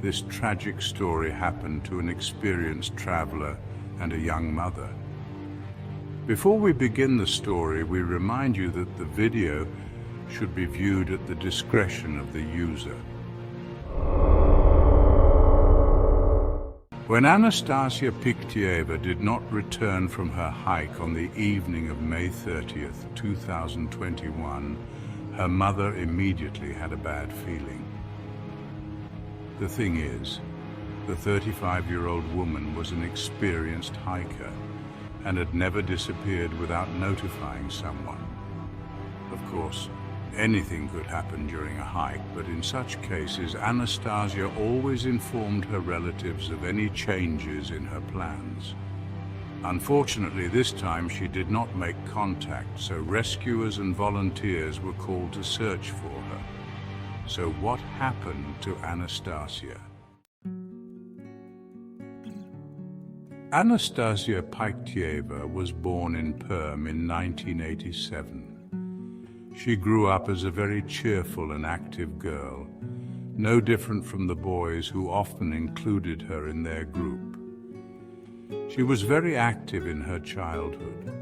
this tragic story happened to an experienced traveler and a young mother. Before we begin the story, we remind you that the video should be viewed at the discretion of the user. When Anastasia Pykhteeva did not return from her hike on the evening of May 30th, 2021, her mother immediately had a bad feeling. The thing is, the 35-year-old woman was an experienced hiker and had never disappeared without notifying someone. Of course, anything could happen during a hike, but in such cases, Anastasia always informed her relatives of any changes in her plans. Unfortunately, this time she did not make contact, so rescuers and volunteers were called to search for her. So what happened to Anastasia? Anastasia Pykhteeva was born in Perm in 1987. She grew up as a very cheerful and active girl, no different from the boys who often included her in their group. She was very active in her childhood.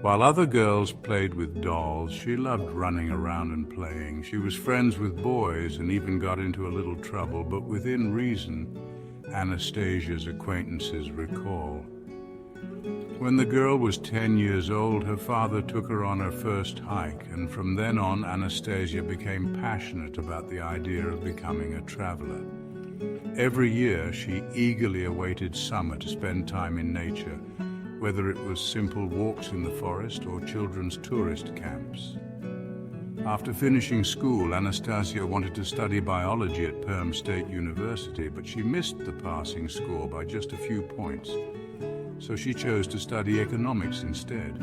While other girls played with dolls, she loved running around and playing. She was friends with boys and even got into a little trouble, but within reason, Anastasia's acquaintances recall. When the girl was 10 years old, her father took her on her first hike, and from then on, Anastasia became passionate about the idea of becoming a traveler. Every year, she eagerly awaited summer to spend time in nature, whether it was simple walks in the forest or children's tourist camps. After finishing school, Anastasia wanted to study biology at Perm State University, but she missed the passing score by just a few points. So she chose to study economics instead.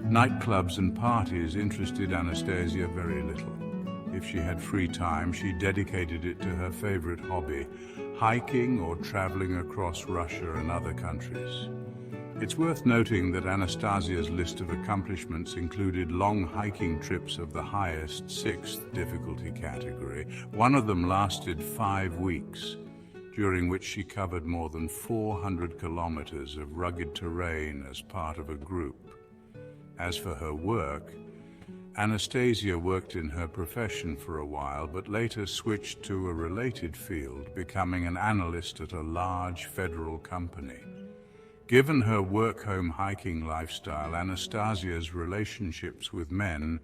Nightclubs and parties interested Anastasia very little. If she had free time, she dedicated it to her favorite hobby, hiking or traveling across Russia and other countries. It's worth noting that Anastasia's list of accomplishments included long hiking trips of the highest 6th difficulty category. One of them lasted 5 weeks, during which she covered more than 400 kilometers of rugged terrain as part of a group. As for her work, Anastasia worked in her profession for a while, but later switched to a related field, becoming an analyst at a large federal company. Given her work-home hiking lifestyle, Anastasia's relationships with men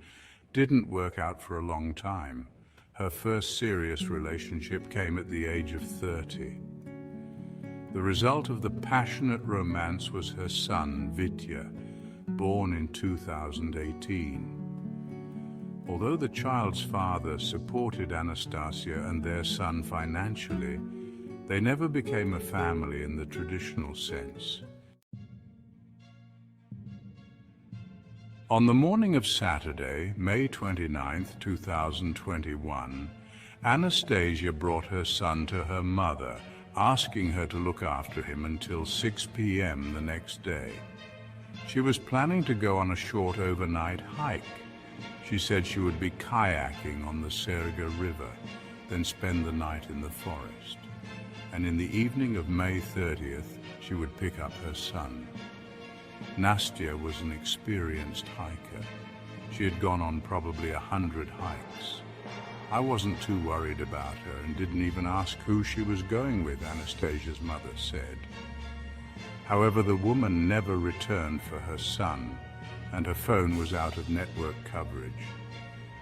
didn't work out for a long time. Her first serious relationship came at the age of 30. The result of the passionate romance was her son, Vitya, born in 2018. Although the child's father supported Anastasia and their son financially, they never became a family in the traditional sense. On the morning of Saturday, May 29, 2021, Anastasia brought her son to her mother, asking her to look after him until 6 p.m. the next day. She was planning to go on a short overnight hike. She said she would be kayaking on the Serga River, then spend the night in the forest. And in the evening of May 30th, she would pick up her son. Nastya was an experienced hiker. She had gone on probably 100 hikes. I wasn't too worried about her and didn't even ask who she was going with, Anastasia's mother said. However, the woman never returned for her son, and her phone was out of network coverage.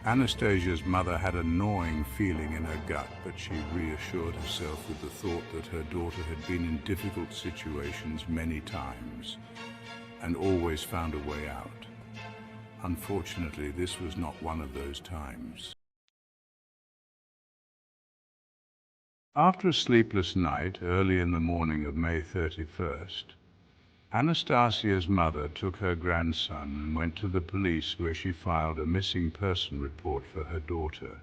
Anastasia's mother had a gnawing feeling in her gut, but she reassured herself with the thought that her daughter had been in difficult situations many times and always found a way out. Unfortunately, this was not one of those times. After a sleepless night, early in the morning of May 31st, Anastasia's mother took her grandson and went to the police, where she filed a missing person report for her daughter.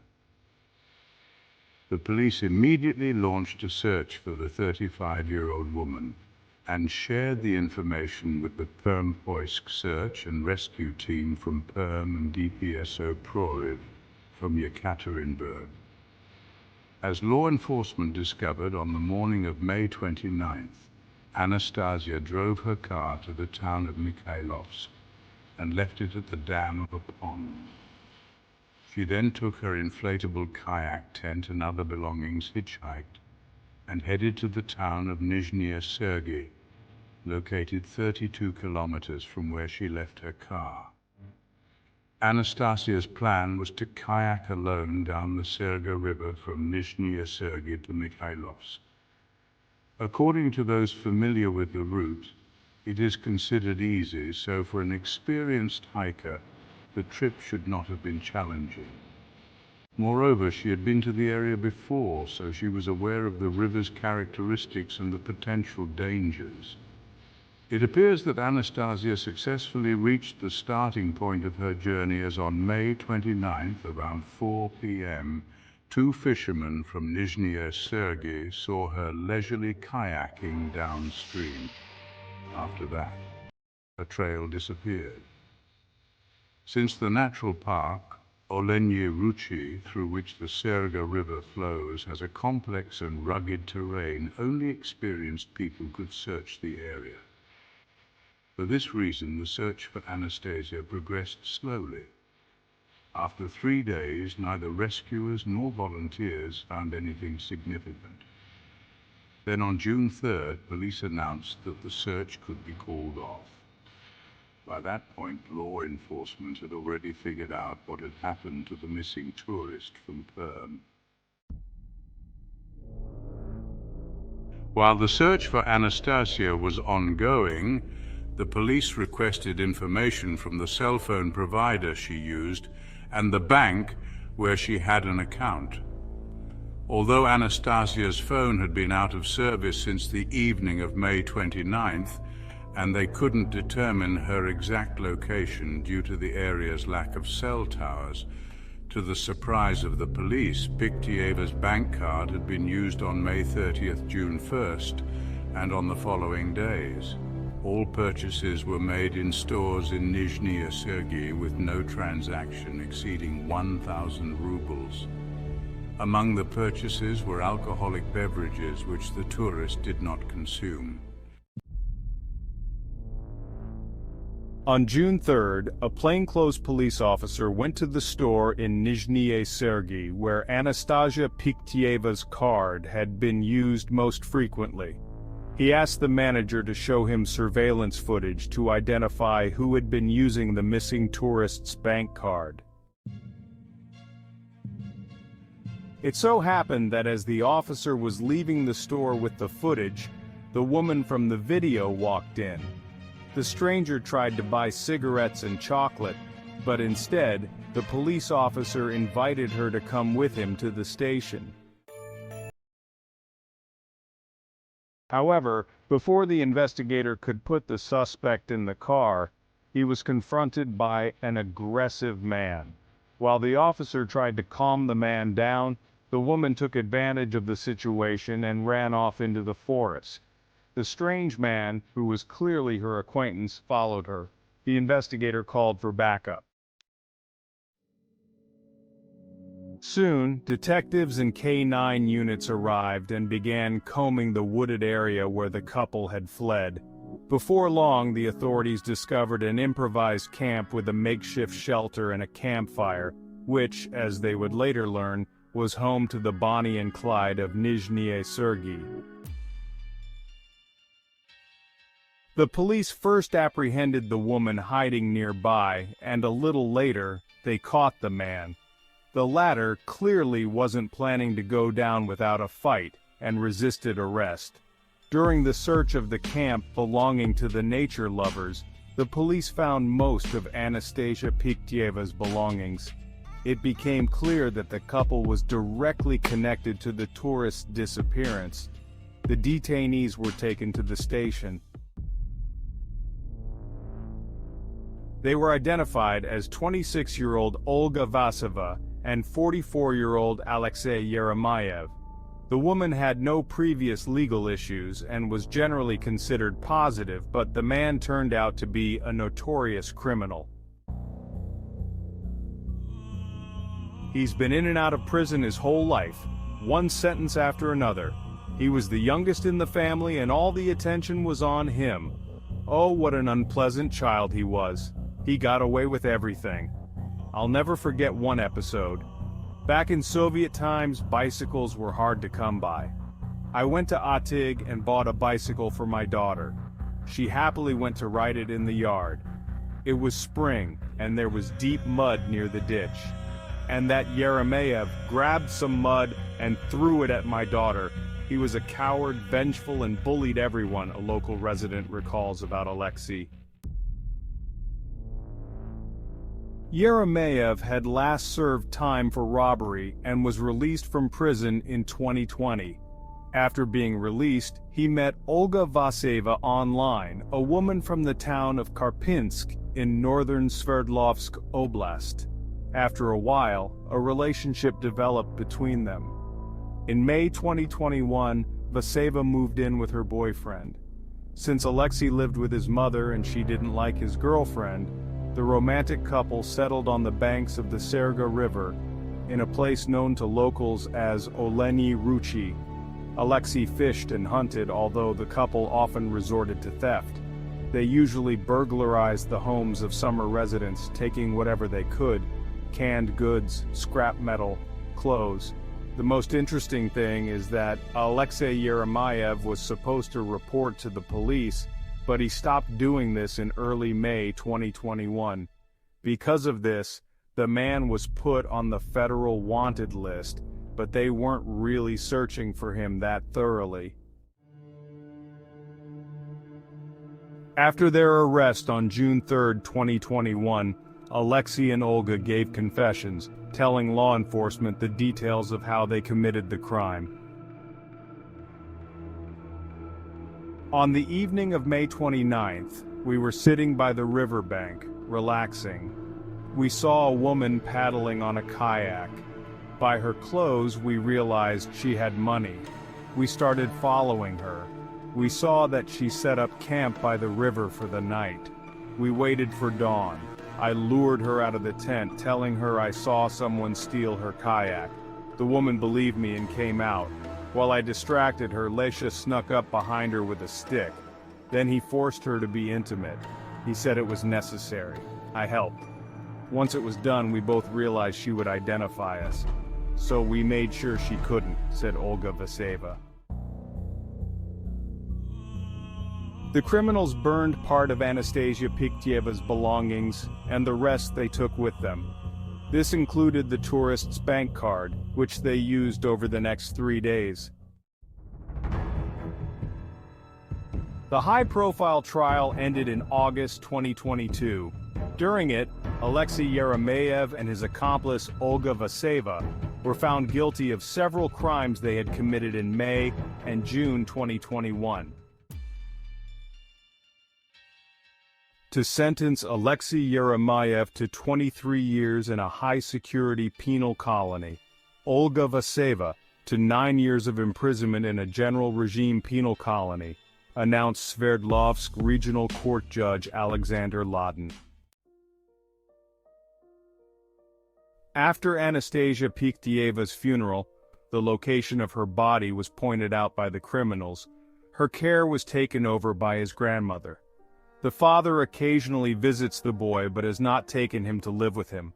The police immediately launched a search for the 35-year-old woman and shared the information with the Perm Poisk search and rescue team from Perm and DPSO Proriv from Yekaterinburg. As law enforcement discovered on the morning of May 29th, Anastasia drove her car to the town of Mikhailovsk and left it at the dam of a pond. She then took her inflatable kayak tent and other belongings, hitchhiked, and headed to the town of Nizhny Sergei, located 32 kilometers from where she left her car. Anastasia's plan was to kayak alone down the Serga River from Nizhny Sergei to Mikhailovsk. According to those familiar with the route, it is considered easy, so for an experienced hiker, the trip should not have been challenging. Moreover, she had been to the area before, so she was aware of the river's characteristics and the potential dangers. It appears that Anastasia successfully reached the starting point of her journey as on May 29th, around 4 p.m., two fishermen from Nizhny Sergei saw her leisurely kayaking downstream. After that, her trail disappeared. Since the natural park, Olenye Ruchi, through which the Serga River flows, has a complex and rugged terrain, only experienced people could search the area. For this reason, the search for Anastasia progressed slowly. After 3 days, neither rescuers nor volunteers found anything significant. Then on June 3rd, police announced that the search could be called off. By that point, law enforcement had already figured out what had happened to the missing tourist from Perm. While the search for Anastasia was ongoing, the police requested information from the cell phone provider she used and the bank where she had an account. Although Anastasia's phone had been out of service since the evening of May 29th, and they couldn't determine her exact location due to the area's lack of cell towers, to the surprise of the police, Pykhteeva's bank card had been used on May 30th, June 1st, and on the following days. All purchases were made in stores in Nizhny Sergei with no transaction exceeding 1,000 rubles. Among the purchases were alcoholic beverages which the tourist did not consume. On June 3rd, a plainclothes police officer went to the store in Nizhny Sergei where Anastasia Pykhteeva's card had been used most frequently. He asked the manager to show him surveillance footage to identify who had been using the missing tourist's bank card. It so happened that as the officer was leaving the store with the footage, the woman from the video walked in. The stranger tried to buy cigarettes and chocolate, but instead, the police officer invited her to come with him to the station. However, before the investigator could put the suspect in the car, he was confronted by an aggressive man. While the officer tried to calm the man down, the woman took advantage of the situation and ran off into the forest. The strange man, who was clearly her acquaintance, followed her. The investigator called for backup. Soon, detectives and K9 units arrived and began combing the wooded area where the couple had fled. Before long, the authorities discovered an improvised camp with a makeshift shelter and a campfire, which, as they would later learn, was home to the Bonnie and Clyde of Nizhny Sergei. The police first apprehended the woman hiding nearby, and a little later, they caught the man. The latter clearly wasn't planning to go down without a fight, and resisted arrest. During the search of the camp belonging to the nature lovers, the police found most of Anastasia Pykhteeva's belongings. It became clear that the couple was directly connected to the tourist's disappearance. The detainees were taken to the station. They were identified as 26-year-old Olga Vaseva and 44-year-old Alexei Yeremayev. The woman had no previous legal issues and was generally considered positive, but the man turned out to be a notorious criminal. He's been in and out of prison his whole life, one sentence after another. He was the youngest in the family and all the attention was on him. Oh, what an unpleasant child he was. He got away with everything. I'll never forget one episode. Back in Soviet times, bicycles were hard to come by. I went to Atig and bought a bicycle for my daughter. She happily went to ride it in the yard. It was spring, and there was deep mud near the ditch. And that Yeremeyev grabbed some mud and threw it at my daughter. He was a coward, vengeful, and bullied everyone, a local resident recalls about Alexei. Yeremeyev had last served time for robbery and was released from prison in 2020. After being released, he met Olga Vaseva online, a woman from the town of Karpinsk in northern Sverdlovsk Oblast. After a while, a relationship developed between them. In May 2021, Vaseva moved in with her boyfriend. Since Alexei lived with his mother and she didn't like his girlfriend, the romantic couple settled on the banks of the Serga River, in a place known to locals as Oleni Ruchi. Alexei fished and hunted, although the couple often resorted to theft. They usually burglarized the homes of summer residents, taking whatever they could: canned goods, scrap metal, clothes. The most interesting thing is that Alexei Yeremeyev was supposed to report to the police, but he stopped doing this in early May 2021. Because of this, the man was put on the federal wanted list, but they weren't really searching for him that thoroughly. After their arrest on June 3, 2021, Alexei and Olga gave confessions, telling law enforcement the details of how they committed the crime. On the evening of May 29th, we were sitting by the riverbank, relaxing. We saw a woman paddling on a kayak. By her clothes, we realized she had money. We started following her. We saw that she set up camp by the river for the night. We waited for dawn. I lured her out of the tent, telling her I saw someone steal her kayak. The woman believed me and came out. While I distracted her, Lesha snuck up behind her with a stick. Then he forced her to be intimate. He said it was necessary. I helped. Once it was done, we both realized she would identify us. So we made sure she couldn't, said Olga Vaseva. The criminals burned part of Anastasia Pykhteeva's belongings, and the rest they took with them. This included the tourist's bank card, which they used over the next 3 days. The high-profile trial ended in August 2022. During it, Alexei Yeremeyev and his accomplice Olga Vaseva were found guilty of several crimes they had committed in May and June 2021. To sentence Alexei Yeremeyev to 23 years in a high-security penal colony, Olga Vaseva to 9 years of imprisonment in a general regime penal colony, announced Sverdlovsk Regional Court Judge Alexander Ladin. After Anastasia Pykhteeva's funeral, the location of her body was pointed out by the criminals. Her care was taken over by his grandmother. The father occasionally visits the boy but has not taken him to live with him.